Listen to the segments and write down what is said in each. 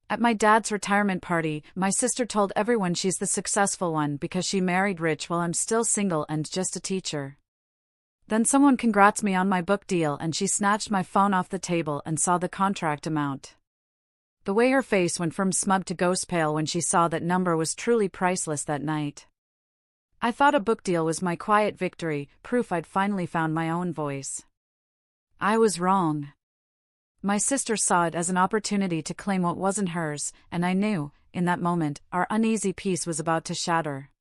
At my dad's retirement party, my sister told everyone she's the successful one because she married rich while I'm still single and just a teacher. Then someone congrats me on my book deal and she snatched my phone off the table and saw the contract amount. The way her face went from smug to ghost pale when she saw that number was truly priceless that night. I thought a book deal was my quiet victory, proof I'd finally found my own voice. I was wrong. My sister saw it as an opportunity to claim what wasn't hers, and I knew, in that moment, our uneasy peace was about to shatter.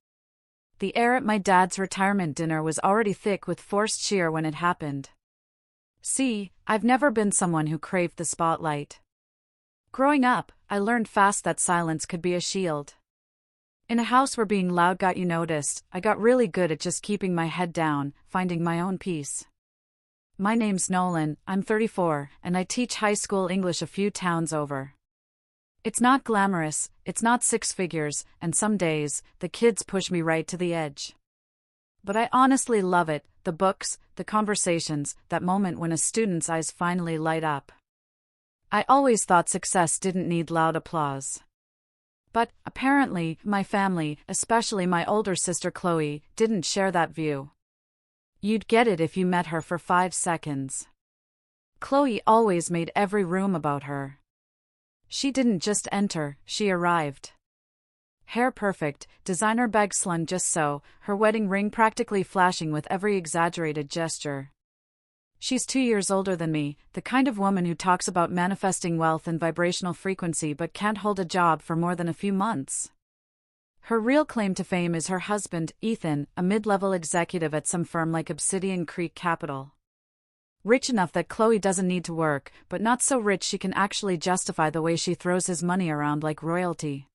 The air at my dad's retirement dinner was already thick with forced cheer when it happened. See, I've never been someone who craved the spotlight. Growing up, I learned fast that silence could be a shield. In a house where being loud got you noticed, I got really good at just keeping my head down, finding my own peace. My name's Nolan, I'm 34, and I teach high school English a few towns over. It's not glamorous, it's not six figures, and some days, the kids push me right to the edge. But I honestly love it, the books, the conversations, that moment when a student's eyes finally light up. I always thought success didn't need loud applause. But, apparently, my family, especially my older sister Chloe, didn't share that view. You'd get it if you met her for 5 seconds. Chloe always made every room about her. She didn't just enter, she arrived. Hair perfect, designer bag slung just so, her wedding ring practically flashing with every exaggerated gesture. She's 2 years older than me, the kind of woman who talks about manifesting wealth and vibrational frequency but can't hold a job for more than a few months. Her real claim to fame is her husband, Ethan, a mid-level executive at some firm like Obsidian Creek Capital. Rich enough that Chloe doesn't need to work, but not so rich she can actually justify the way she throws his money around like royalty.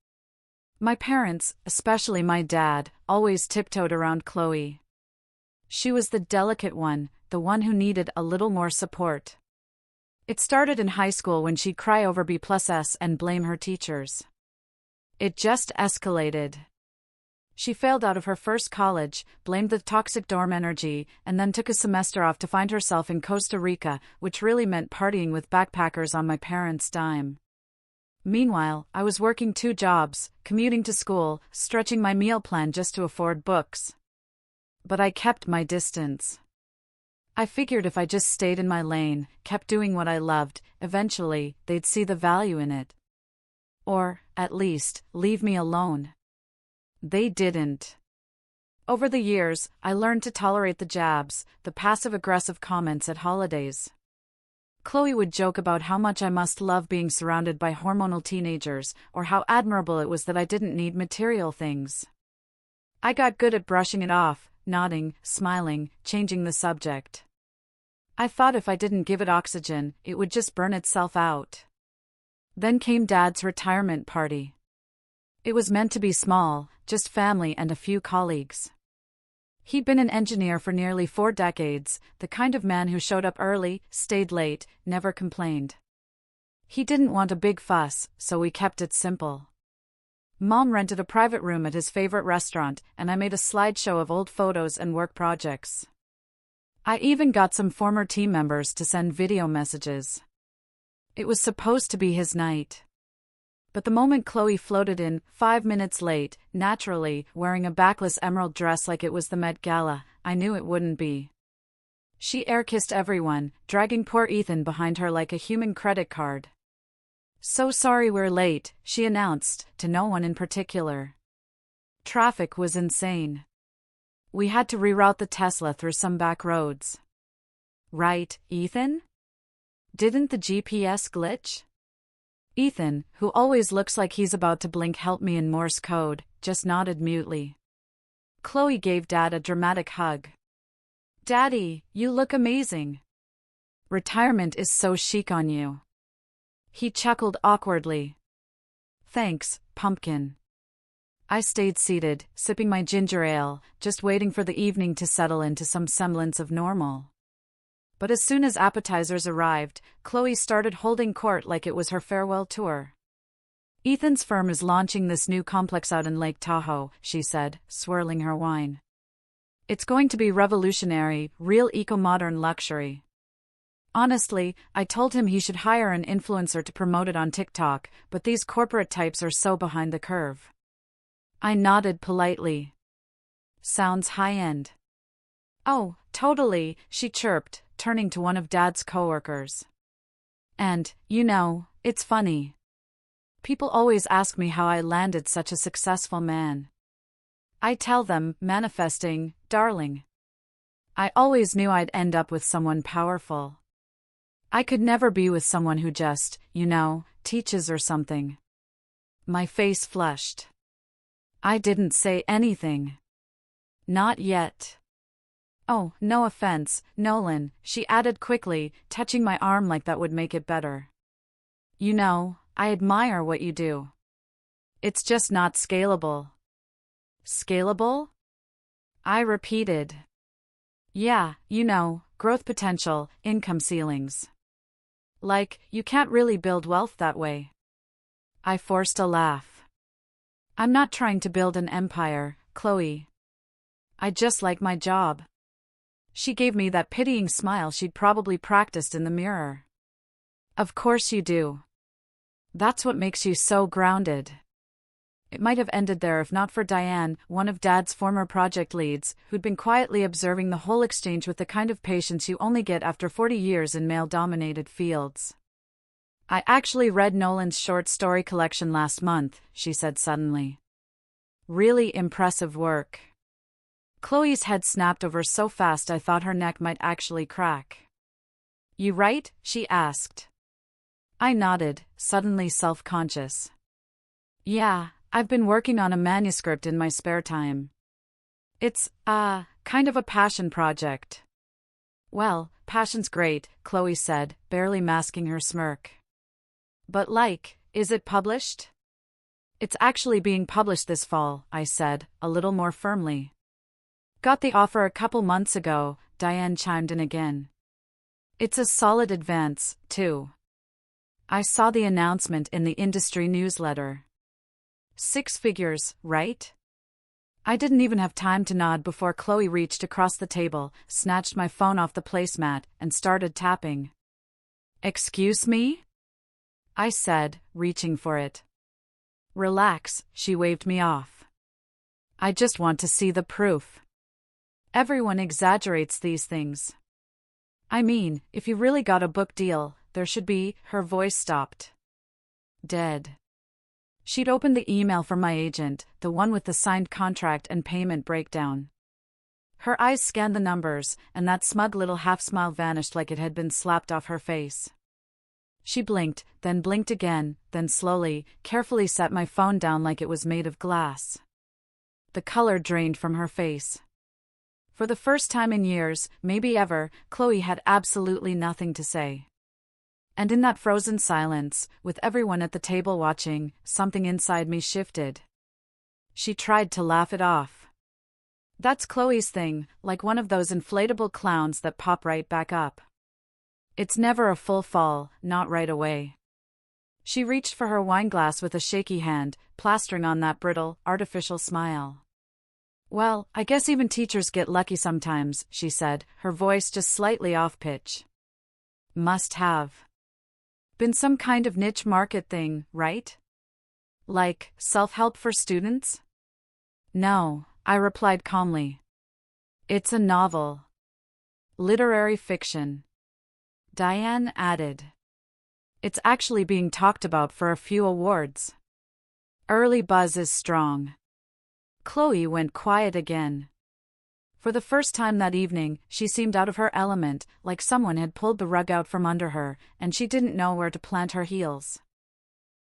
My parents, especially my dad, always tiptoed around Chloe. She was the delicate one, the one who needed a little more support. It started in high school when she'd cry over B+S and blame her teachers. It just escalated. She failed out of her first college, blamed the toxic dorm energy, and then took a semester off to find herself in Costa Rica, which really meant partying with backpackers on my parents' dime. Meanwhile, I was working 2 jobs, commuting to school, stretching my meal plan just to afford books. But I kept my distance. I figured if I just stayed in my lane, kept doing what I loved, eventually, they'd see the value in it. Or, at least, leave me alone. They didn't. Over the years, I learned to tolerate the jabs, the passive-aggressive comments at holidays. Chloe would joke about how much I must love being surrounded by hormonal teenagers, or how admirable it was that I didn't need material things. I got good at brushing it off, nodding, smiling, changing the subject. I thought if I didn't give it oxygen, it would just burn itself out. Then came Dad's retirement party. It was meant to be small, just family and a few colleagues. He'd been an engineer for nearly 4 decades, the kind of man who showed up early, stayed late, never complained. He didn't want a big fuss, so we kept it simple. Mom rented a private room at his favorite restaurant, and I made a slideshow of old photos and work projects. I even got some former team members to send video messages. It was supposed to be his night. But the moment Chloe floated in, 5 minutes late, naturally, wearing a backless emerald dress like it was the Met Gala, I knew it wouldn't be. She air-kissed everyone, dragging poor Ethan behind her like a human credit card. "So sorry we're late," she announced, to no one in particular. Traffic was insane. We had to reroute the Tesla through some back roads. Right, Ethan? Didn't the GPS glitch? Ethan, who always looks like he's about to blink help me in Morse code, just nodded mutely. Chloe gave Dad a dramatic hug. "Daddy, you look amazing. Retirement is so chic on you." He chuckled awkwardly. "Thanks, pumpkin." I stayed seated, sipping my ginger ale, just waiting for the evening to settle into some semblance of normal. But as soon as appetizers arrived, Chloe started holding court like it was her farewell tour. "Ethan's firm is launching this new complex out in Lake Tahoe," she said, swirling her wine. "It's going to be revolutionary, real eco-modern luxury. Honestly, I told him he should hire an influencer to promote it on TikTok, but these corporate types are so behind the curve. I nodded politely. Sounds high-end. Oh, totally, she chirped, turning to one of Dad's coworkers. And, it's funny. People always ask me how I landed such a successful man. I tell them, manifesting, darling. I always knew I'd end up with someone powerful. I could never be with someone who just, teaches or something. My face flushed. I didn't say anything. Not yet. Oh, no offense, Nolan, she added quickly, touching my arm like that would make it better. I admire what you do. It's just not scalable. Scalable? I repeated. Yeah, growth potential, income ceilings. Like, you can't really build wealth that way. I forced a laugh. I'm not trying to build an empire, Chloe. I just like my job. She gave me that pitying smile she'd probably practiced in the mirror. Of course you do. That's what makes you so grounded. It might have ended there if not for Diane, one of Dad's former project leads, who'd been quietly observing the whole exchange with the kind of patience you only get after 40 years in male-dominated fields. I actually read Nolan's short story collection last month, she said suddenly. Really impressive work. Chloe's head snapped over so fast I thought her neck might actually crack. You write? She asked. I nodded, suddenly self-conscious. Yeah, I've been working on a manuscript in my spare time. It's, kind of a passion project. Well, passion's great, Chloe said, barely masking her smirk. But is it published? It's actually being published this fall, I said, a little more firmly. Got the offer a couple months ago, Diane chimed in again. It's a solid advance, too. I saw the announcement in the industry newsletter. 6 figures, right? I didn't even have time to nod before Chloe reached across the table, snatched my phone off the placemat, and started tapping. Excuse me? I said, reaching for it. Relax, she waved me off. I just want to see the proof. Everyone exaggerates these things. I mean, if you really got a book deal, there should be, her voice stopped. Dead. She'd opened the email from my agent, the one with the signed contract and payment breakdown. Her eyes scanned the numbers, and that smug little half-smile vanished like it had been slapped off her face. She blinked, then blinked again, then slowly, carefully set my phone down like it was made of glass. The color drained from her face. For the first time in years, maybe ever, Chloe had absolutely nothing to say. And in that frozen silence, with everyone at the table watching, something inside me shifted. She tried to laugh it off. That's Chloe's thing, like one of those inflatable clowns that pop right back up. It's never a full fall, not right away. She reached for her wineglass with a shaky hand, plastering on that brittle, artificial smile. Well, I guess even teachers get lucky sometimes, she said, her voice just slightly off-pitch. Must have. Been some kind of niche market thing, right? Like, self-help for students? No, I replied calmly. It's a novel. Literary fiction. Diane added. It's actually being talked about for a few awards. Early buzz is strong. Chloe went quiet again. For the first time that evening, she seemed out of her element, like someone had pulled the rug out from under her, and she didn't know where to plant her heels.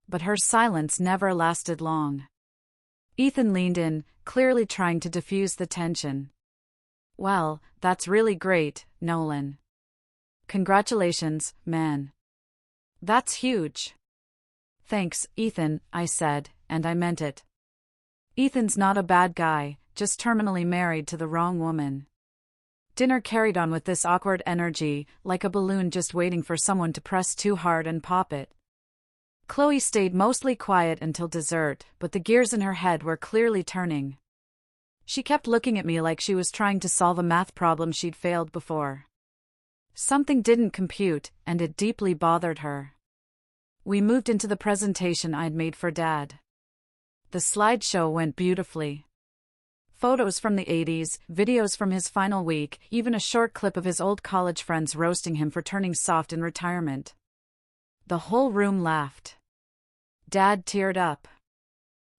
But her silence never lasted long. Ethan leaned in, clearly trying to diffuse the tension. Well, that's really great, Nolan. Congratulations, man. That's huge. Thanks, Ethan, I said, and I meant it. Ethan's not a bad guy, just terminally married to the wrong woman. Dinner carried on with this awkward energy, like a balloon just waiting for someone to press too hard and pop it. Chloe stayed mostly quiet until dessert, but the gears in her head were clearly turning. She kept looking at me like she was trying to solve a math problem she'd failed before. Something didn't compute, and it deeply bothered her. We moved into the presentation I'd made for Dad. The slideshow went beautifully. Photos from the 80s, videos from his final week, even a short clip of his old college friends roasting him for turning soft in retirement. The whole room laughed. Dad teared up.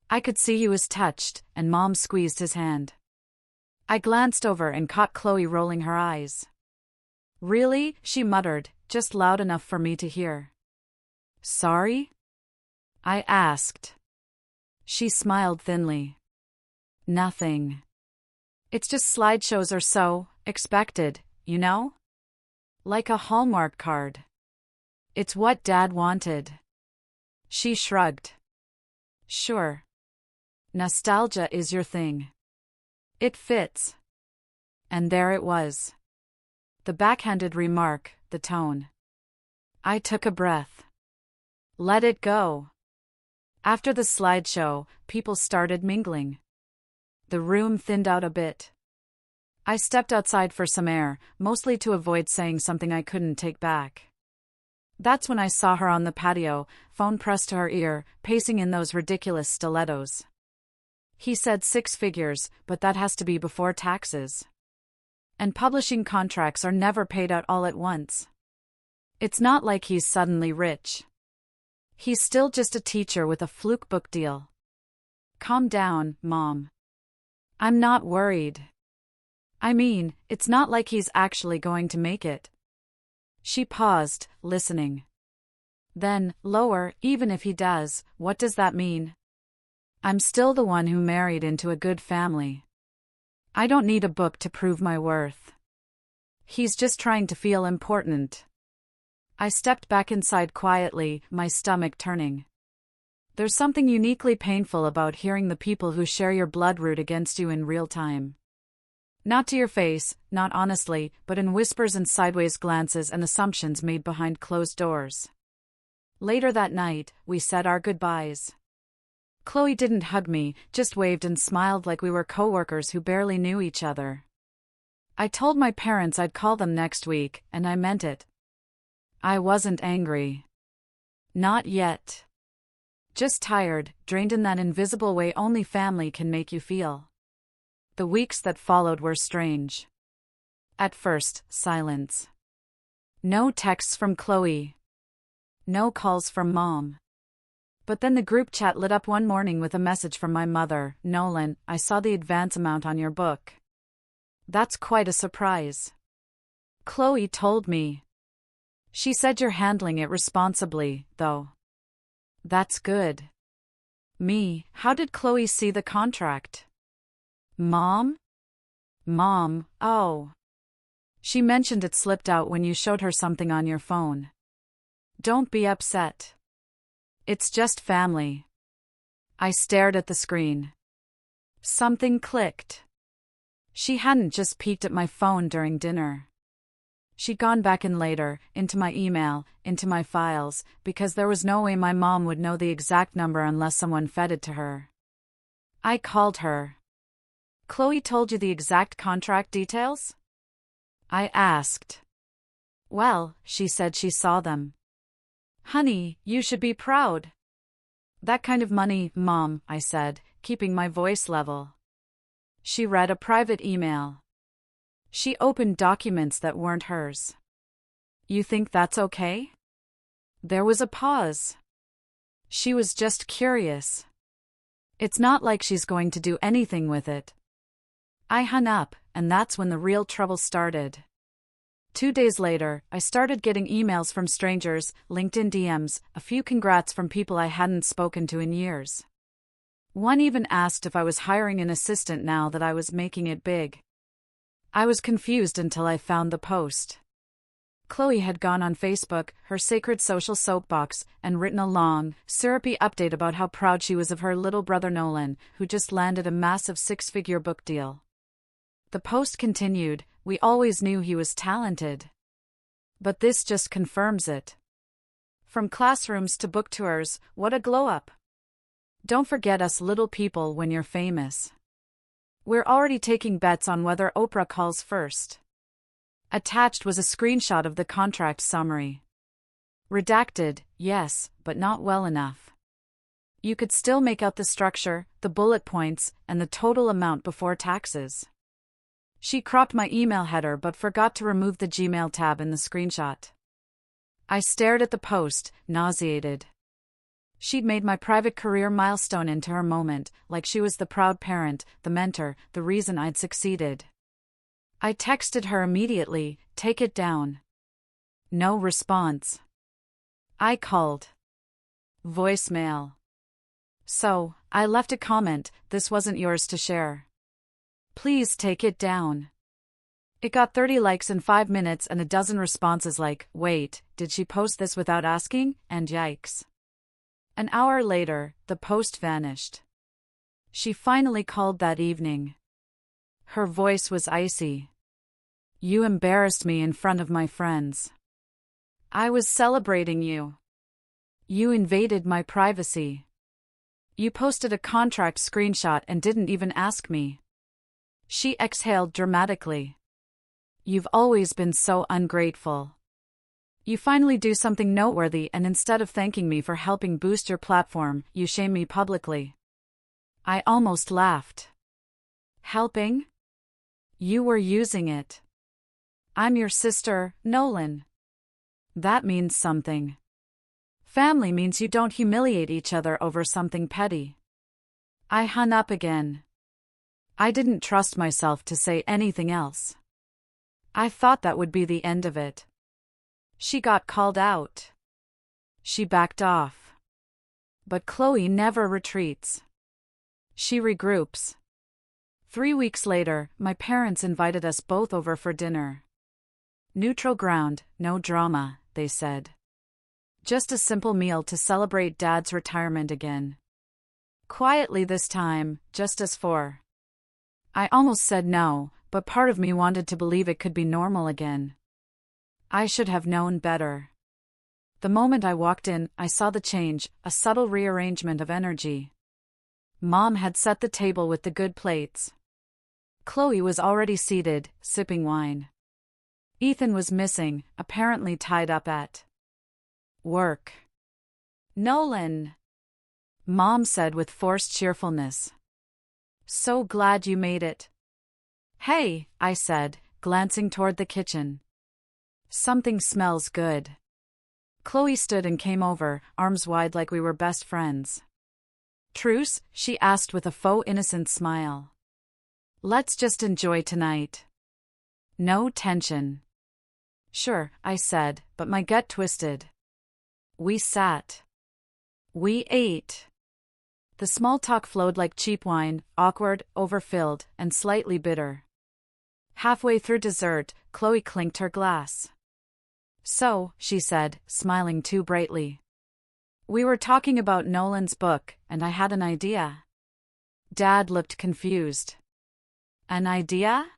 I could see he was touched, and Mom squeezed his hand. I glanced over and caught Chloe rolling her eyes. Really? She muttered, just loud enough for me to hear. Sorry? I asked. She smiled thinly. Nothing. It's just slideshows are so expected, you know? Like a Hallmark card. It's what Dad wanted. She shrugged. Sure. Nostalgia is your thing. It fits. And there it was. The backhanded remark, the tone. I took a breath. Let it go. After the slideshow, people started mingling. The room thinned out a bit. I stepped outside for some air, mostly to avoid saying something I couldn't take back. That's when I saw her on the patio, phone pressed to her ear, pacing in those ridiculous stilettos. He said 6 figures, but that has to be before taxes. And publishing contracts are never paid out all at once. It's not like he's suddenly rich. He's still just a teacher with a fluke book deal. Calm down, Mom. I'm not worried. I mean, it's not like he's actually going to make it. She paused, listening. Then, lower, even if he does, what does that mean? I'm still the one who married into a good family. I don't need a book to prove my worth. He's just trying to feel important. I stepped back inside quietly, my stomach turning. There's something uniquely painful about hearing the people who share your blood root against you in real time. Not to your face, not honestly, but in whispers and sideways glances and assumptions made behind closed doors. Later that night, we said our goodbyes. Chloe didn't hug me, just waved and smiled like we were coworkers who barely knew each other. I told my parents I'd call them next week, and I meant it. I wasn't angry. Not yet. Just tired, drained in that invisible way only family can make you feel. The weeks that followed were strange. At first, silence. No texts from Chloe. No calls from Mom. But then the group chat lit up one morning with a message from my mother. Nolan, I saw the advance amount on your book. That's quite a surprise. Chloe told me. She said you're handling it responsibly, though. That's good. Me, how did Chloe see the contract? Mom? Mom, oh. She mentioned it slipped out when you showed her something on your phone. Don't be upset. It's just family. I stared at the screen. Something clicked. She hadn't just peeked at my phone during dinner. She'd gone back in later, into my email, into my files, because there was no way my mom would know the exact number unless someone fed it to her. I called her. Chloe told you the exact contract details? I asked. Well, she said she saw them. Honey, you should be proud. That kind of money, Mom, I said, keeping my voice level. She read a private email. She opened documents that weren't hers. You think that's okay? There was a pause. She was just curious. It's not like she's going to do anything with it. I hung up, and that's when the real trouble started. 2 days later, I started getting emails from strangers, LinkedIn DMs, a few congrats from people I hadn't spoken to in years. One even asked if I was hiring an assistant now that I was making it big. I was confused until I found the post. Chloe had gone on Facebook, her sacred social soapbox, and written a long, syrupy update about how proud she was of her little brother Nolan, who just landed a massive 6-figure book deal. The post continued, we always knew he was talented. But this just confirms it. From classrooms to book tours, what a glow-up. Don't forget us little people when you're famous. We're already taking bets on whether Oprah calls first. Attached was a screenshot of the contract summary. Redacted, yes, but not well enough. You could still make out the structure, the bullet points, and the total amount before taxes. She cropped my email header but forgot to remove the Gmail tab in the screenshot. I stared at the post, nauseated. She'd made my private career milestone into her moment, like she was the proud parent, the mentor, the reason I'd succeeded. I texted her immediately, "Take it down." No response. I called. Voicemail. So, I left a comment, "This wasn't yours to share. Please take it down." It got 30 likes in 5 minutes and a dozen responses like, "Wait, did she post this without asking?" and "Yikes." An hour later, the post vanished. She finally called that evening. Her voice was icy. "You embarrassed me in front of my friends. I was celebrating you. You invaded my privacy. You posted a contract screenshot and didn't even ask me." She exhaled dramatically. "You've always been so ungrateful. You finally do something noteworthy and instead of thanking me for helping boost your platform, you shame me publicly." I almost laughed. "Helping? You were using it. I'm your sister, Nolan. That means something. Family means you don't humiliate each other over something petty." I hung up again. I didn't trust myself to say anything else. I thought that would be the end of it. She got called out. She backed off. But Chloe never retreats. She regroups. 3 weeks later, my parents invited us both over for dinner. Neutral ground, no drama, they said. Just a simple meal to celebrate Dad's retirement again. Quietly this time, just us four. I almost said no, but part of me wanted to believe it could be normal again. I should have known better. The moment I walked in, I saw the change, a subtle rearrangement of energy. Mom had set the table with the good plates. Chloe was already seated, sipping wine. Ethan was missing, apparently tied up at work. "Nolan," Mom said with forced cheerfulness. "So glad you made it." "Hey," I said, glancing toward the kitchen. "Something smells good." Chloe stood and came over, arms wide like we were best friends. "Truce?" she asked with a faux innocent smile. "Let's just enjoy tonight. No tension." "Sure," I said, but my gut twisted. We sat. We ate. The small talk flowed like cheap wine, awkward, overfilled, and slightly bitter. Halfway through dessert, Chloe clinked her glass. "So," she said, smiling too brightly. "We were talking about Nolan's book, and I had an idea." Dad looked confused. "An idea?"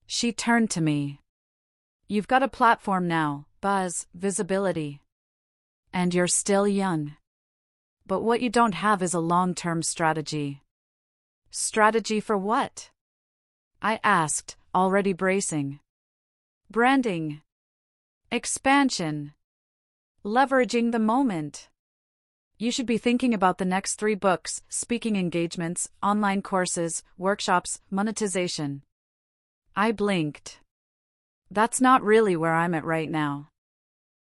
She turned to me. "You've got a platform now, buzz, visibility. And you're still young. But what you don't have is a long-term strategy." "Strategy for what?" I asked, already bracing. "Branding. Expansion. Leveraging the moment. You should be thinking about the next 3 books, speaking engagements, online courses, workshops, monetization." I blinked. "That's not really where I'm at right now."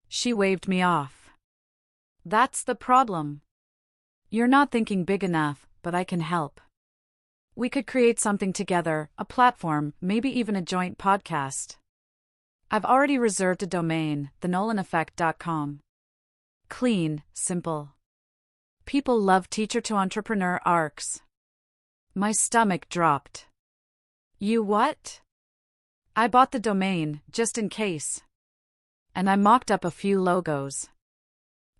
She waved me off. "That's the problem. You're not thinking big enough, but I can help. We could create something together, a platform, maybe even a joint podcast. I've already reserved a domain, thenolaneffect.com. Clean, simple. People love teacher-to-entrepreneur arcs." My stomach dropped. "You what?" "I bought the domain, just in case. And I mocked up a few logos.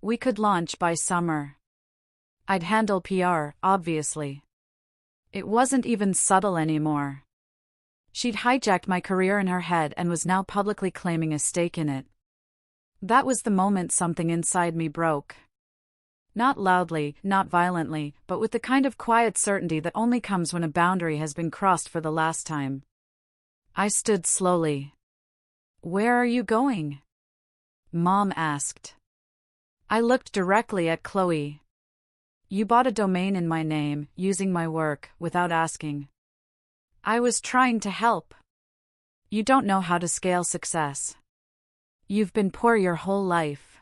We could launch by summer. I'd handle PR, obviously. It wasn't even subtle anymore. She'd hijacked my career in her head and was now publicly claiming a stake in it. That was the moment something inside me broke. Not loudly, not violently, but with the kind of quiet certainty that only comes when a boundary has been crossed for the last time. I stood slowly. Where are you going? Mom asked. I looked directly at Chloe. You bought a domain in my name, using my work, without asking. I was trying to help. You don't know how to scale success. You've been poor your whole life.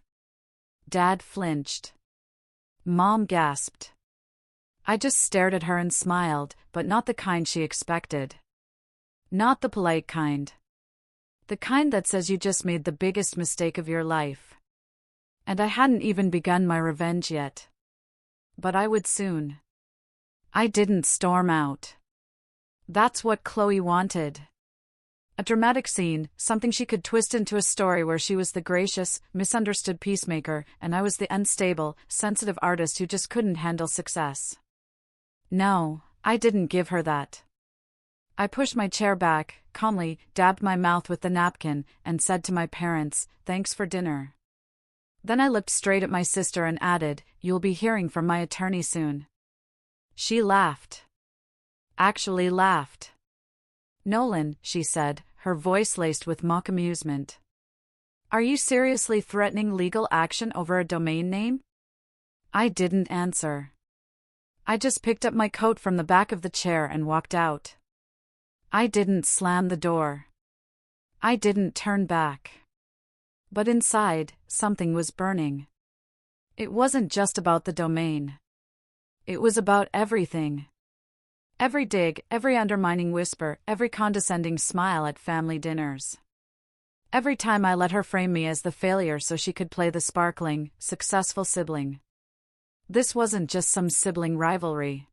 Dad flinched. Mom gasped. I just stared at her and smiled, but not the kind she expected. Not the polite kind. The kind that says you just made the biggest mistake of your life. And I hadn't even begun my revenge yet. But I would soon. I didn't storm out. That's what Chloe wanted. A dramatic scene, something she could twist into a story where she was the gracious, misunderstood peacemaker, and I was the unstable, sensitive artist who just couldn't handle success. No, I didn't give her that. I pushed my chair back, calmly, dabbed my mouth with the napkin, and said to my parents, "Thanks for dinner." Then I looked straight at my sister and added, "You'll be hearing from my attorney soon." She laughed. Actually laughed. "Nolan," she said, her voice laced with mock amusement. "Are you seriously threatening legal action over a domain name?" I didn't answer. I just picked up my coat from the back of the chair and walked out. I didn't slam the door. I didn't turn back. But inside, something was burning. It wasn't just about the domain. It was about everything. Every dig, every undermining whisper, every condescending smile at family dinners. Every time I let her frame me as the failure so she could play the sparkling, successful sibling. This wasn't just some sibling rivalry.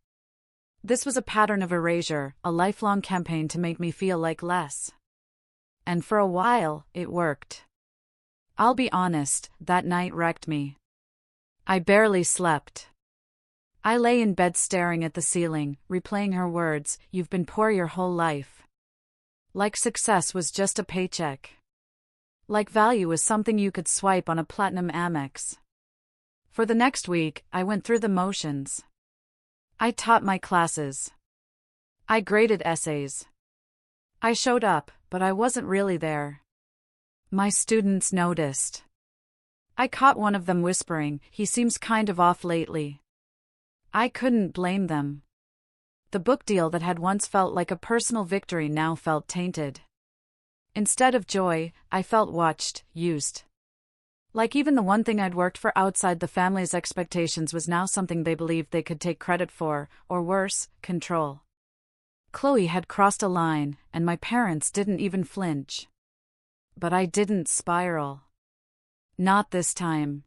This was a pattern of erasure, a lifelong campaign to make me feel like less. And for a while, it worked. I'll be honest, that night wrecked me. I barely slept. I lay in bed staring at the ceiling, replaying her words, "You've been poor your whole life." Like success was just a paycheck. Like value was something you could swipe on a platinum Amex. For the next week, I went through the motions. I taught my classes. I graded essays. I showed up, but I wasn't really there. My students noticed. I caught one of them whispering, "He seems kind of off lately." I couldn't blame them. The book deal that had once felt like a personal victory now felt tainted. Instead of joy, I felt watched, used. Like even the one thing I'd worked for outside the family's expectations was now something they believed they could take credit for, or worse, control. Chloe had crossed a line, and my parents didn't even flinch. But I didn't spiral. Not this time.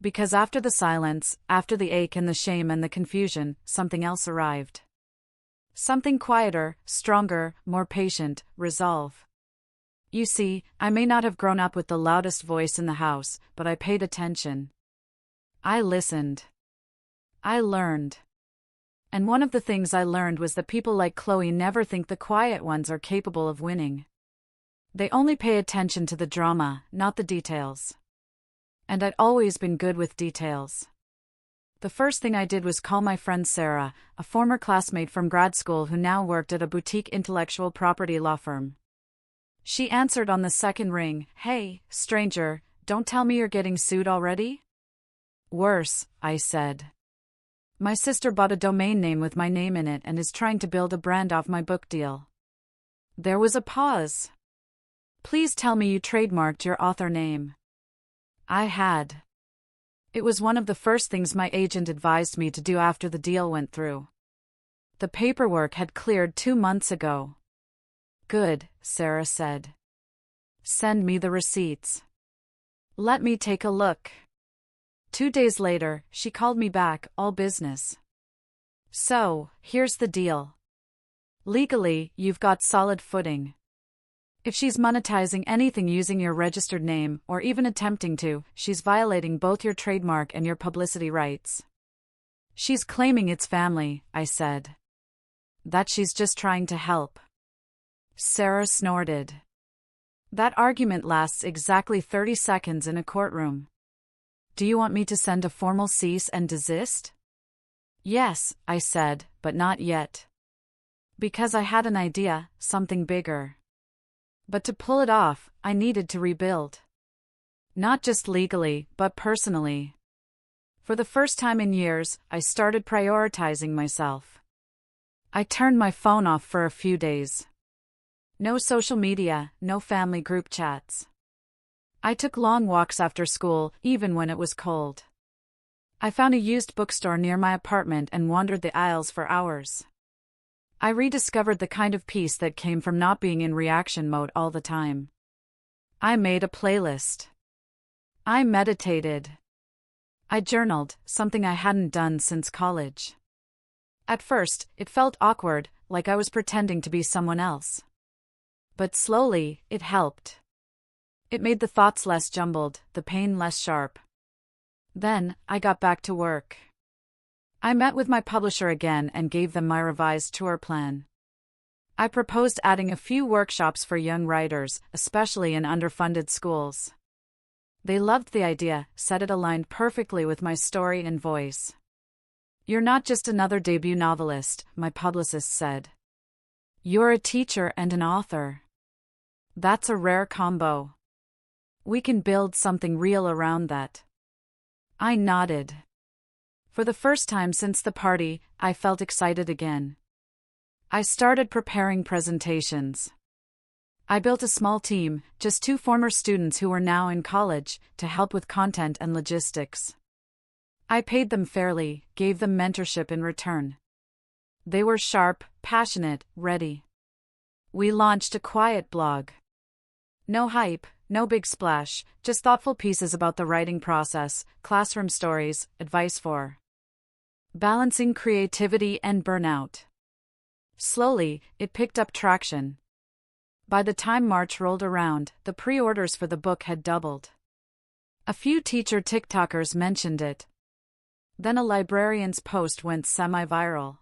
Because after the silence, after the ache and the shame and the confusion, something else arrived. Something quieter, stronger, more patient, resolve. You see, I may not have grown up with the loudest voice in the house, but I paid attention. I listened. I learned. And one of the things I learned was that people like Chloe never think the quiet ones are capable of winning. They only pay attention to the drama, not the details. And I'd always been good with details. The first thing I did was call my friend Sarah, a former classmate from grad school who now worked at a boutique intellectual property law firm. She answered on the second ring, "Hey, stranger, don't tell me you're getting sued already?" "Worse," I said. "My sister bought a domain name with my name in it and is trying to build a brand off my book deal." There was a pause. "Please tell me you trademarked your author name." I had. It was one of the first things my agent advised me to do after the deal went through. The paperwork had cleared 2 months ago. "Good," Sarah said. "Send me the receipts. Let me take a look." 2 days later, she called me back, all business. "So, here's the deal. Legally, you've got solid footing. If she's monetizing anything using your registered name, or even attempting to, she's violating both your trademark and your publicity rights." "She's claiming it's family," I said. "That she's just trying to help." Sarah snorted. "That argument lasts exactly 30 seconds in a courtroom. Do you want me to send a formal cease and desist?" "Yes," I said, "but not yet." Because I had an idea, something bigger. But to pull it off, I needed to rebuild. Not just legally, but personally. For the first time in years, I started prioritizing myself. I turned my phone off for a few days. No social media, no family group chats. I took long walks after school, even when it was cold. I found a used bookstore near my apartment and wandered the aisles for hours. I rediscovered the kind of peace that came from not being in reaction mode all the time. I made a playlist. I meditated. I journaled, something I hadn't done since college. At first, it felt awkward, like I was pretending to be someone else. But slowly, it helped. It made the thoughts less jumbled, the pain less sharp. Then, I got back to work. I met with my publisher again and gave them my revised tour plan. I proposed adding a few workshops for young writers, especially in underfunded schools. They loved the idea, said it aligned perfectly with my story and voice. "You're not just another debut novelist," my publicist said. "You're a teacher and an author. That's a rare combo. We can build something real around that." I nodded. For the first time since the party, I felt excited again. I started preparing presentations. I built a small team, just 2 former students who were now in college, to help with content and logistics. I paid them fairly, gave them mentorship in return. They were sharp, passionate, ready. We launched a quiet blog. No hype, no big splash, just thoughtful pieces about the writing process, classroom stories, advice for balancing creativity and burnout. Slowly, it picked up traction. By the time March rolled around, the pre-orders for the book had doubled. A few teacher TikTokers mentioned it. Then a librarian's post went semi-viral.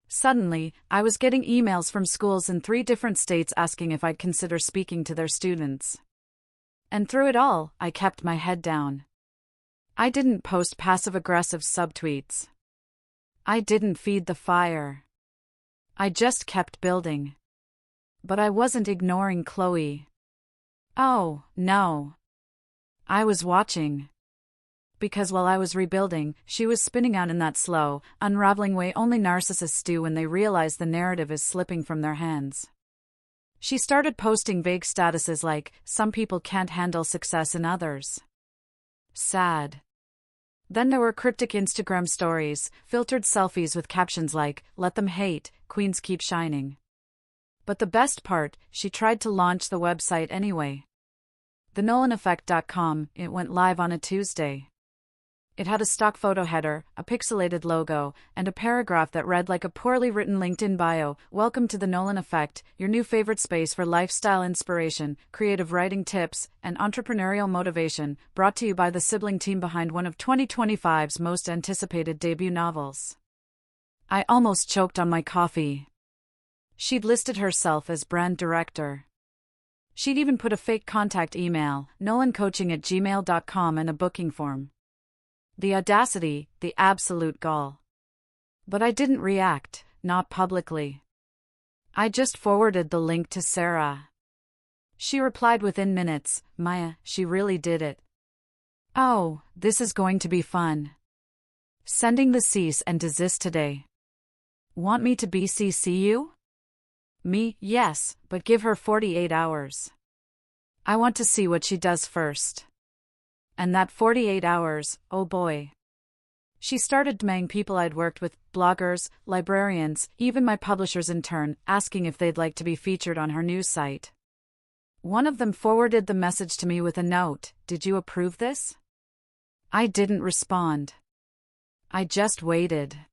Suddenly, I was getting emails from schools in 3 different states asking if I'd consider speaking to their students. And through it all, I kept my head down. I didn't post passive-aggressive subtweets. I didn't feed the fire. I just kept building. But I wasn't ignoring Chloe. Oh, no. I was watching. Because while I was rebuilding, she was spinning out in that slow, unraveling way only narcissists do when they realize the narrative is slipping from their hands. She started posting vague statuses like, "Some people can't handle success in others." Sad. Then there were cryptic Instagram stories, filtered selfies with captions like, "Let them hate, queens keep shining." But the best part, she tried to launch the website anyway. TheNolanEffect.com, it went live on a Tuesday. It had a stock photo header, a pixelated logo, and a paragraph that read like a poorly written LinkedIn bio, "Welcome to the Nolan Effect, your new favorite space for lifestyle inspiration, creative writing tips, and entrepreneurial motivation, brought to you by the sibling team behind one of 2025's most anticipated debut novels." I almost choked on my coffee. She'd listed herself as brand director. She'd even put a fake contact email, nolancoaching@gmail.com, and a booking form. The audacity, the absolute gall. But I didn't react, not publicly. I just forwarded the link to Sarah. She replied within minutes, "Maya, she really did it. Oh, this is going to be fun. Sending the cease and desist today. Want me to BCC you?" Me, yes, but give her 48 hours. I want to see what she does first. And that 48 hours, oh boy. She started DMing people I'd worked with, bloggers, librarians, even my publishers in turn, asking if they'd like to be featured on her news site. One of them forwarded the message to me with a note, "Did you approve this?" I didn't respond. I just waited.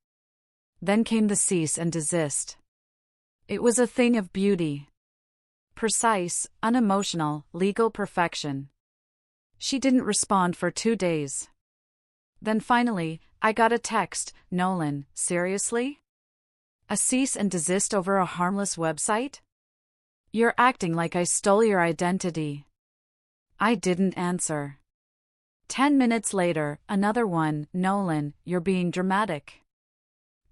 Then came the cease and desist. It was a thing of beauty. Precise, unemotional, legal perfection. She didn't respond for 2 days. Then finally, I got a text, "Nolan, seriously? A cease and desist over a harmless website? You're acting like I stole your identity." I didn't answer. 10 minutes later, another one, "Nolan, you're being dramatic.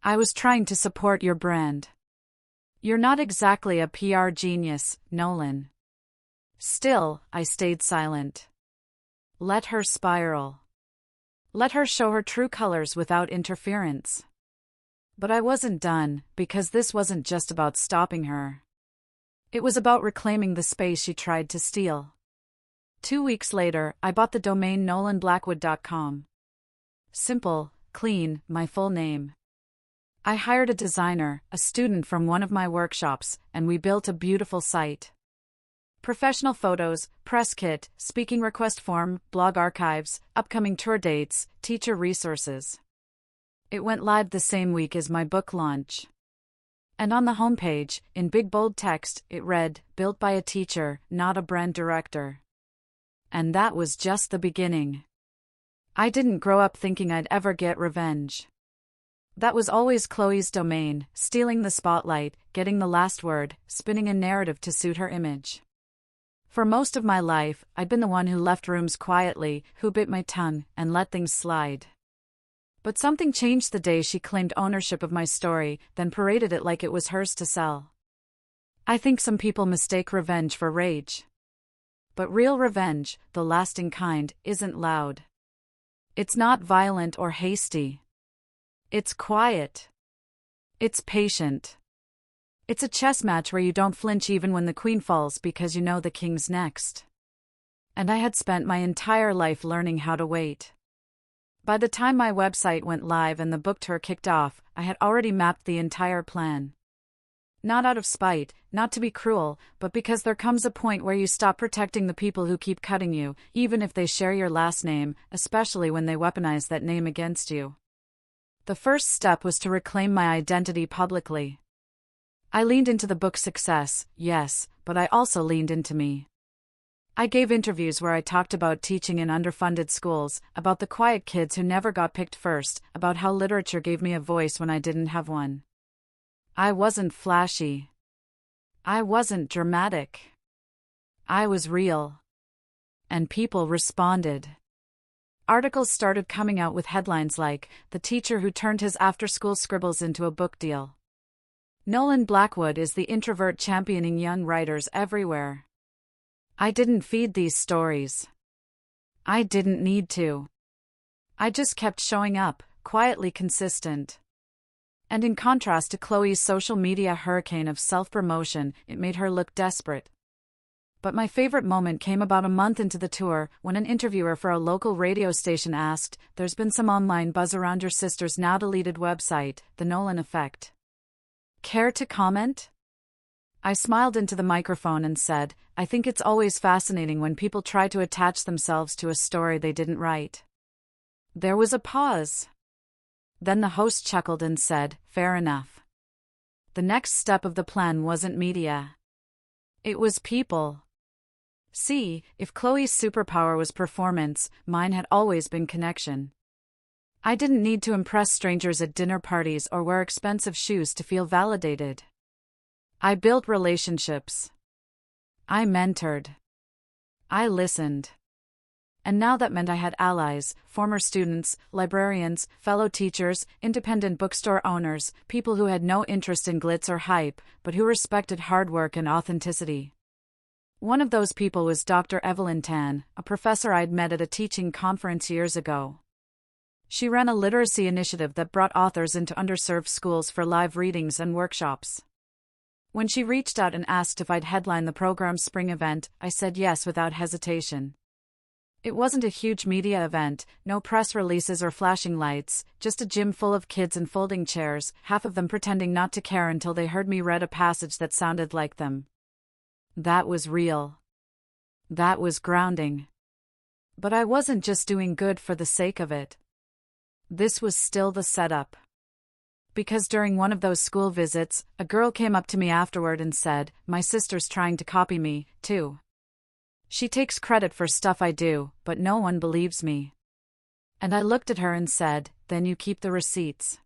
I was trying to support your brand. You're not exactly a PR genius, Nolan." Still, I stayed silent. Let her spiral. Let her show her true colors without interference. But I wasn't done, because this wasn't just about stopping her. It was about reclaiming the space she tried to steal. 2 weeks later, I bought the domain nolanblackwood.com. Simple, clean, my full name. I hired a designer, a student from one of my workshops, and we built a beautiful site. Professional photos, press kit, speaking request form, blog archives, upcoming tour dates, teacher resources. It went live the same week as my book launch. And on the homepage, in big bold text, it read, "Built by a teacher, not a brand director." And that was just the beginning. I didn't grow up thinking I'd ever get revenge. That was always Chloe's domain, stealing the spotlight, getting the last word, spinning a narrative to suit her image. For most of my life, I'd been the one who left rooms quietly, who bit my tongue, and let things slide. But something changed the day she claimed ownership of my story, then paraded it like it was hers to sell. I think some people mistake revenge for rage. But real revenge, the lasting kind, isn't loud. It's not violent or hasty. It's quiet. It's patient. It's a chess match where you don't flinch even when the queen falls because you know the king's next. And I had spent my entire life learning how to wait. By the time my website went live and the book tour kicked off, I had already mapped the entire plan. Not out of spite, not to be cruel, but because there comes a point where you stop protecting the people who keep cutting you, even if they share your last name, especially when they weaponize that name against you. The first step was to reclaim my identity publicly. I leaned into the book's success, yes, but I also leaned into me. I gave interviews where I talked about teaching in underfunded schools, about the quiet kids who never got picked first, about how literature gave me a voice when I didn't have one. I wasn't flashy. I wasn't dramatic. I was real. And people responded. Articles started coming out with headlines like, "The teacher who turned his after-school scribbles into a book deal." Nolan Blackwood is the introvert championing young writers everywhere. I didn't feed these stories. I didn't need to. I just kept showing up, quietly consistent. And in contrast to Chloe's social media hurricane of self-promotion, it made her look desperate. But my favorite moment came about a month into the tour, when an interviewer for a local radio station asked, "There's been some online buzz around your sister's now-deleted website, The Nolan Effect. Care to comment?" I smiled into the microphone and said, "I think it's always fascinating when people try to attach themselves to a story they didn't write." There was a pause. Then the host chuckled and said, "Fair enough." The next step of the plan wasn't media. It was people. See, if Chloe's superpower was performance, mine had always been connection. I didn't need to impress strangers at dinner parties or wear expensive shoes to feel validated. I built relationships. I mentored. I listened. And now that meant I had allies, former students, librarians, fellow teachers, independent bookstore owners, people who had no interest in glitz or hype, but who respected hard work and authenticity. One of those people was Dr. Evelyn Tan, a professor I'd met at a teaching conference years ago. She ran a literacy initiative that brought authors into underserved schools for live readings and workshops. When she reached out and asked if I'd headline the program's spring event, I said yes without hesitation. It wasn't a huge media event, no press releases or flashing lights, just a gym full of kids in folding chairs, half of them pretending not to care until they heard me read a passage that sounded like them. That was real. That was grounding. But I wasn't just doing good for the sake of it. This was still the setup. Because during one of those school visits, a girl came up to me afterward and said, "My sister's trying to copy me, too. She takes credit for stuff I do, but no one believes me." And I looked at her and said, "Then you keep the receipts.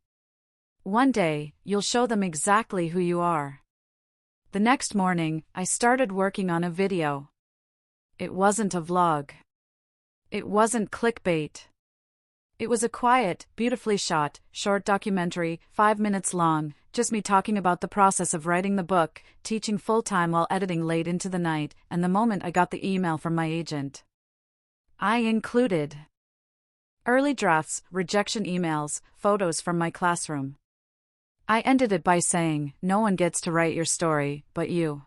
One day, you'll show them exactly who you are." The next morning, I started working on a video. It wasn't a vlog. It wasn't clickbait. It was a quiet, beautifully shot, short documentary, 5 minutes long, just me talking about the process of writing the book, teaching full-time while editing late into the night, and the moment I got the email from my agent. I included early drafts, rejection emails, photos from my classroom. I ended it by saying, "No one gets to write your story, but you."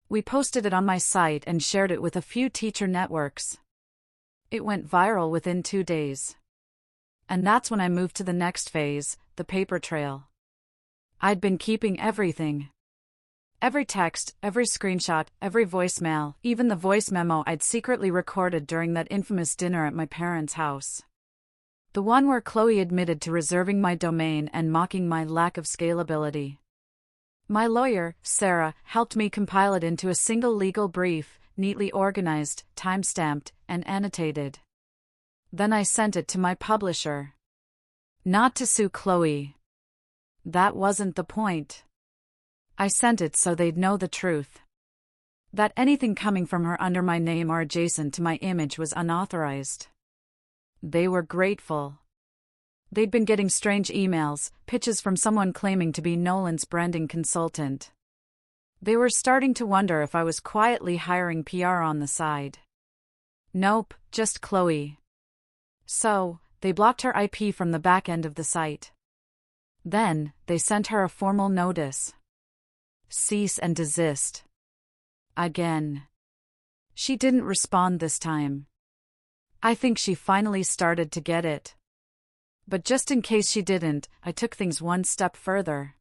We posted it on my site and shared it with a few teacher networks. It went viral within 2 days. And that's when I moved to the next phase, the paper trail. I'd been keeping everything. Every text, every screenshot, every voicemail, even the voice memo I'd secretly recorded during that infamous dinner at my parents' house. The one where Chloe admitted to reserving my domain and mocking my lack of scalability. My lawyer, Sarah, helped me compile it into a single legal brief, neatly organized, time-stamped, and annotated. Then I sent it to my publisher. Not to sue Chloe. That wasn't the point. I sent it so they'd know the truth. That anything coming from her under my name or adjacent to my image was unauthorized. They were grateful. They'd been getting strange emails, pitches from someone claiming to be Nolan's branding consultant. They were starting to wonder if I was quietly hiring PR on the side. Nope, just Chloe. So, they blocked her IP from the back end of the site. Then, they sent her a formal notice. Cease and desist. Again. She didn't respond this time. I think she finally started to get it. But just in case she didn't, I took things one step further.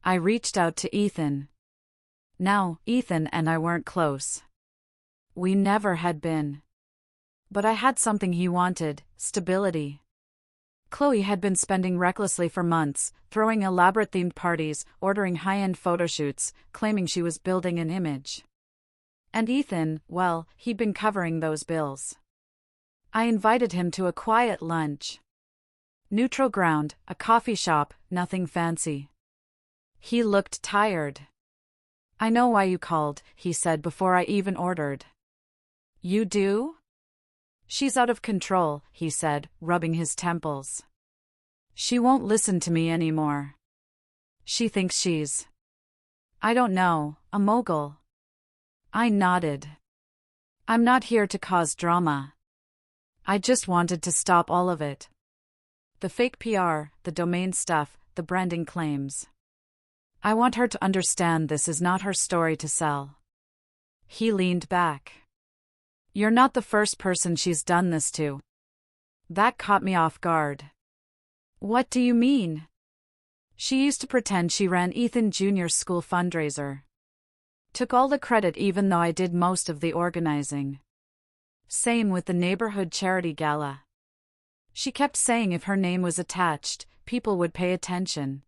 I reached out to Ethan. Now, Ethan and I weren't close. We never had been. But I had something he wanted, stability. Chloe had been spending recklessly for months, throwing elaborate themed parties, ordering high-end photoshoots, claiming she was building an image. And Ethan, well, he'd been covering those bills. I invited him to a quiet lunch. Neutral ground, a coffee shop, nothing fancy. He looked tired. "I know why you called," he said before I even ordered. "You do?" "She's out of control," he said, rubbing his temples. "She won't listen to me anymore. She thinks she's, I don't know, a mogul." I nodded. "I'm not here to cause drama. I just wanted to stop all of it. The fake PR, the domain stuff, the branding claims. I want her to understand this is not her story to sell." He leaned back. "You're not the first person she's done this to." That caught me off guard. "What do you mean?" "She used to pretend she ran Ethan Jr.'s school fundraiser. Took all the credit even though I did most of the organizing. Same with the neighborhood charity gala. She kept saying if her name was attached, people would pay attention."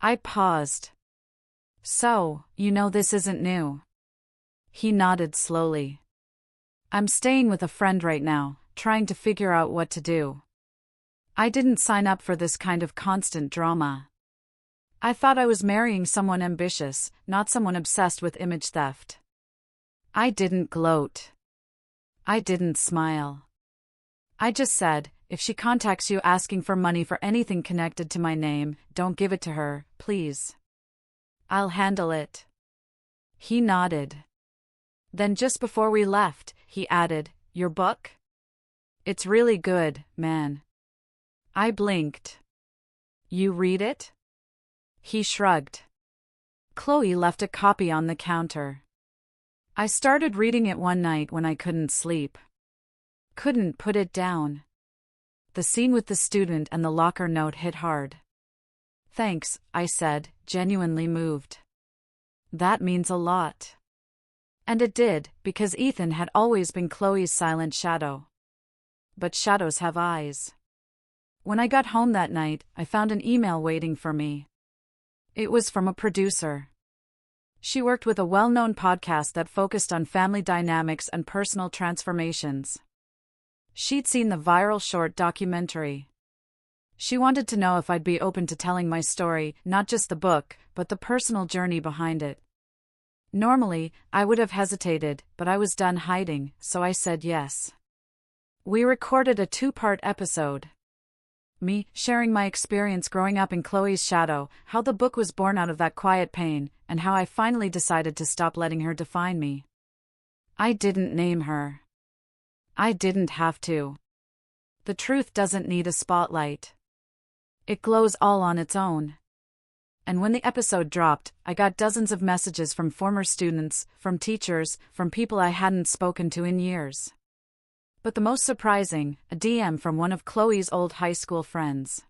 I paused. "So, you know this isn't new." He nodded slowly. "I'm staying with a friend right now, trying to figure out what to do. I didn't sign up for this kind of constant drama. I thought I was marrying someone ambitious, not someone obsessed with image theft." I didn't gloat. I didn't smile. I just said, "If she contacts you asking for money for anything connected to my name, don't give it to her, please. I'll handle it." He nodded. Then just before we left, he added, "Your book? It's really good, man." I blinked. "You read it?" He shrugged. Chloe left a copy on the counter. I started reading it one night when I couldn't sleep. Couldn't put it down. The scene with the student and the locker note hit hard. "Thanks," I said, genuinely moved. "That means a lot." And it did, because Ethan had always been Chloe's silent shadow. But shadows have eyes. When I got home that night, I found an email waiting for me. It was from a producer. She worked with a well-known podcast that focused on family dynamics and personal transformations. She'd seen the viral short documentary. She wanted to know if I'd be open to telling my story, not just the book, but the personal journey behind it. Normally, I would have hesitated, but I was done hiding, so I said yes. We recorded a 2-part episode. Me, sharing my experience growing up in Chloe's shadow, how the book was born out of that quiet pain, and how I finally decided to stop letting her define me. I didn't name her. I didn't have to. The truth doesn't need a spotlight. It glows all on its own. And when the episode dropped, I got dozens of messages from former students, from teachers, from people I hadn't spoken to in years. But the most surprising, a DM from one of Chloe's old high school friends.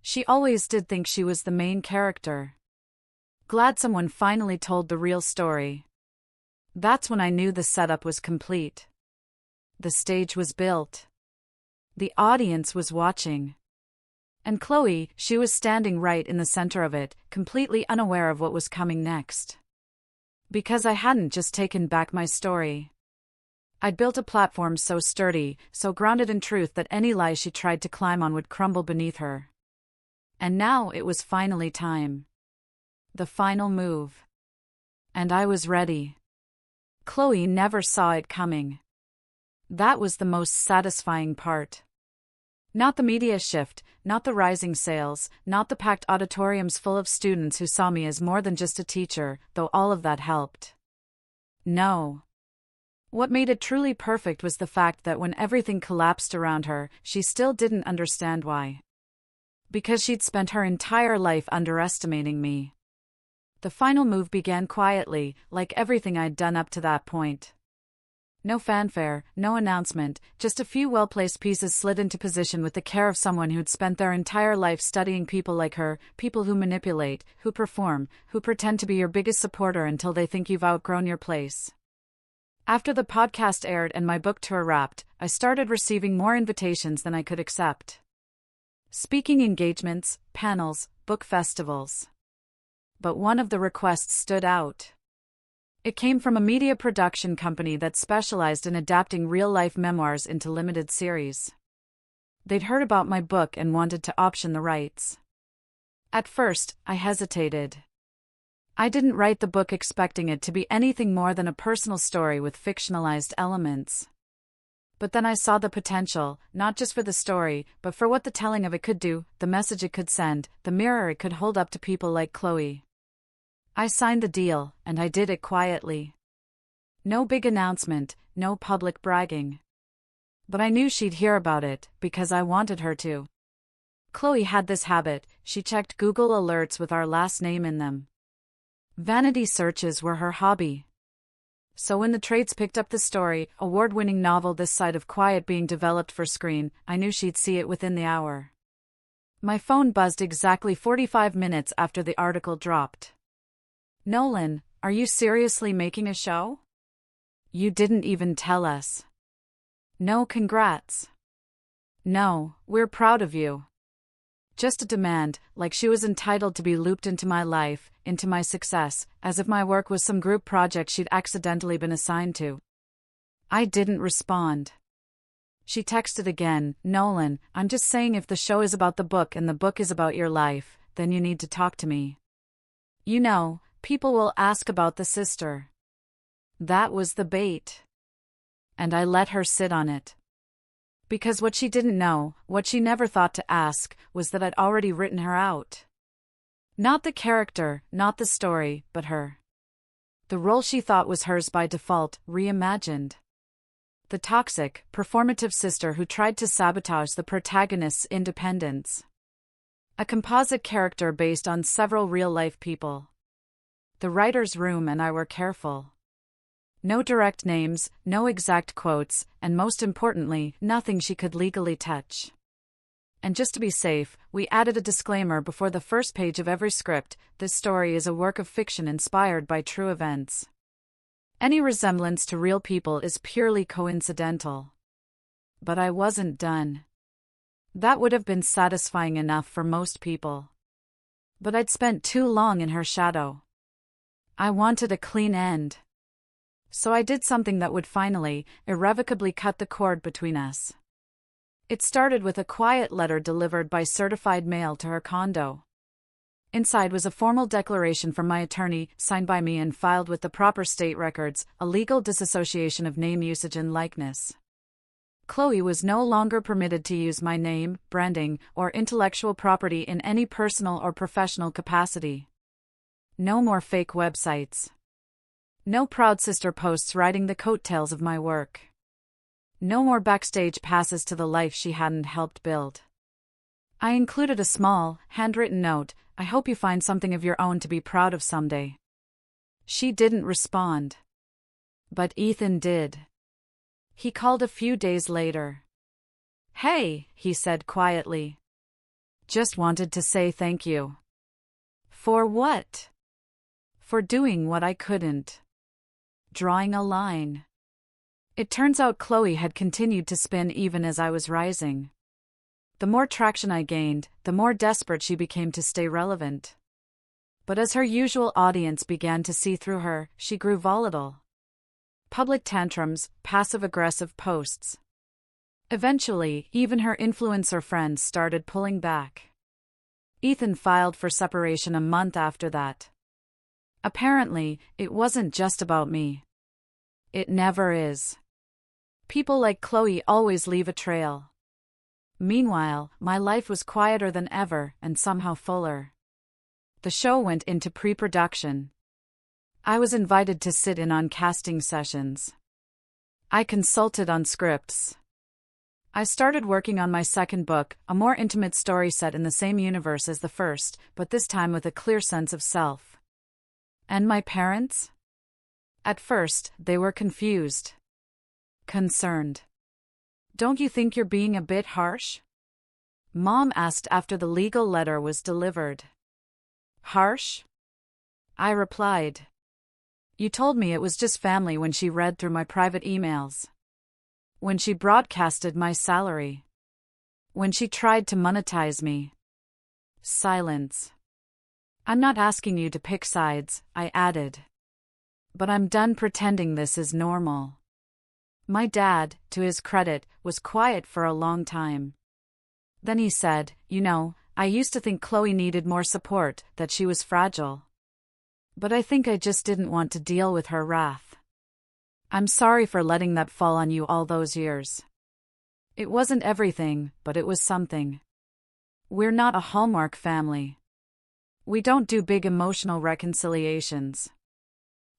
She always did think she was the main character. Glad someone finally told the real story. That's when I knew the setup was complete. The stage was built. The audience was watching. And Chloe, she was standing right in the center of it, completely unaware of what was coming next. Because I hadn't just taken back my story. I'd built a platform so sturdy, so grounded in truth that any lie she tried to climb on would crumble beneath her. And now it was finally time. The final move. And I was ready. Chloe never saw it coming. That was the most satisfying part. Not the media shift, not the rising sales, not the packed auditoriums full of students who saw me as more than just a teacher, though all of that helped. No. What made it truly perfect was the fact that when everything collapsed around her, she still didn't understand why. Because she'd spent her entire life underestimating me. The final move began quietly, like everything I'd done up to that point. No fanfare, no announcement, just a few well-placed pieces slid into position with the care of someone who'd spent their entire life studying people like her, people who manipulate, who perform, who pretend to be your biggest supporter until they think you've outgrown your place. After the podcast aired and my book tour wrapped, I started receiving more invitations than I could accept. Speaking engagements, panels, book festivals. But one of the requests stood out. It came from a media production company that specialized in adapting real-life memoirs into limited series. They'd heard about my book and wanted to option the rights. At first, I hesitated. I didn't write the book expecting it to be anything more than a personal story with fictionalized elements. But then I saw the potential, not just for the story, but for what the telling of it could do, the message it could send, the mirror it could hold up to people like Chloe. I signed the deal, and I did it quietly. No big announcement, no public bragging. But I knew she'd hear about it, because I wanted her to. Chloe had this habit, she checked Google alerts with our last name in them. Vanity searches were her hobby. So when the trades picked up the story, award-winning novel this side of quiet being developed for screen, I knew she'd see it within the hour. My phone buzzed exactly 45 minutes after the article dropped. Nolan, are you seriously making a show? You didn't even tell us. No, congrats. No, we're proud of you. Just a demand, like she was entitled to be looped into my life, into my success, as if my work was some group project she'd accidentally been assigned to. I didn't respond. She texted again, Nolan, I'm just saying if the show is about the book and the book is about your life, then you need to talk to me. You know, people will ask about the sister. That was the bait. And I let her sit on it. Because what she didn't know, what she never thought to ask, was that I'd already written her out. Not the character, not the story, but her. The role she thought was hers by default, reimagined. The toxic, performative sister who tried to sabotage the protagonist's independence. A composite character based on several real-life people. The writer's room and I were careful. No direct names, no exact quotes, and most importantly, nothing she could legally touch. And just to be safe, we added a disclaimer before the first page of every script: this story is a work of fiction inspired by true events. Any resemblance to real people is purely coincidental. But I wasn't done. That would have been satisfying enough for most people. But I'd spent too long in her shadow. I wanted a clean end. So I did something that would finally, irrevocably cut the cord between us. It started with a quiet letter delivered by certified mail to her condo. Inside was a formal declaration from my attorney, signed by me and filed with the proper state records, a legal disassociation of name, usage and likeness. Chloe was no longer permitted to use my name, branding, or intellectual property in any personal or professional capacity. No more fake websites. No proud sister posts riding the coattails of my work. No more backstage passes to the life she hadn't helped build. I included a small, handwritten note, "I hope you find something of your own to be proud of someday." She didn't respond. But Ethan did. He called a few days later. "Hey," he said quietly. "Just wanted to say thank you." "For what?" "For doing what I couldn't. Drawing a line." It turns out Chloe had continued to spin even as I was rising. The more traction I gained, the more desperate she became to stay relevant. But as her usual audience began to see through her, she grew volatile. Public tantrums, passive-aggressive posts. Eventually, even her influencer friends started pulling back. Ethan filed for separation a month after that. Apparently, it wasn't just about me. It never is. People like Chloe always leave a trail. Meanwhile, my life was quieter than ever and somehow fuller. The show went into pre-production. I was invited to sit in on casting sessions. I consulted on scripts. I started working on my second book, a more intimate story set in the same universe as the first, but this time with a clear sense of self. And my parents? At first, they were confused. Concerned. "Don't you think you're being a bit harsh?" Mom asked after the legal letter was delivered. "Harsh?" I replied. "You told me it was just family when she read through my private emails. When she broadcasted my salary. When she tried to monetize me." Silence. "I'm not asking you to pick sides," I added. "But I'm done pretending this is normal." My dad, to his credit, was quiet for a long time. Then he said, "You know, I used to think Chloe needed more support, that she was fragile. But I think I just didn't want to deal with her wrath. I'm sorry for letting that fall on you all those years. It wasn't everything, but it was something. We're not a Hallmark family. We don't do big emotional reconciliations."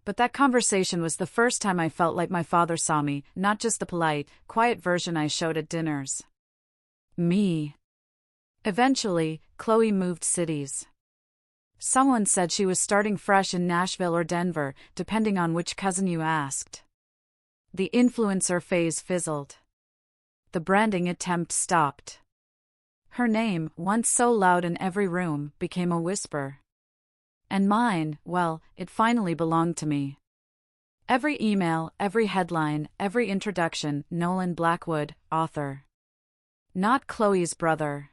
But that conversation was the first time I felt like my father saw me, not just the polite, quiet version I showed at dinners. Me. Eventually, Chloe moved cities. Someone said she was starting fresh in Nashville or Denver, depending on which cousin you asked. The influencer phase fizzled. The branding attempt stopped. Her name, once so loud in every room, became a whisper. And mine, well, it finally belonged to me. Every email, every headline, every introduction, Nolan Blackwood, author. Not Chloe's brother.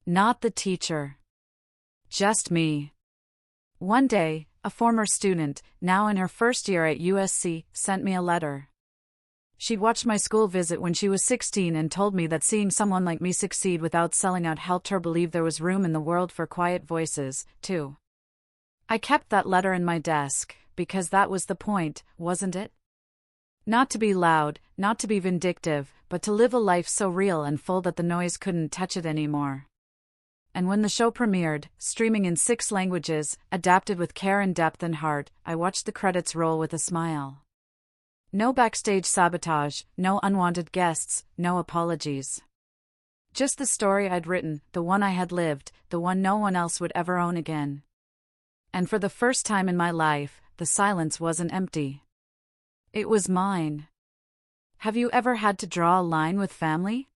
Not the teacher. Just me. One day, a former student, now in her first year at USC, sent me a letter. She'd watched my school visit when she was 16 and told me that seeing someone like me succeed without selling out helped her believe there was room in the world for quiet voices, too. I kept that letter in my desk, because that was the point, wasn't it? Not to be loud, not to be vindictive, but to live a life so real and full that the noise couldn't touch it anymore. And when the show premiered, streaming in 6 languages, adapted with care and depth and heart, I watched the credits roll with a smile. No backstage sabotage, no unwanted guests, no apologies. Just the story I'd written, the one I had lived, the one no one else would ever own again. And for the first time in my life, the silence wasn't empty. It was mine. Have you ever had to draw a line with family?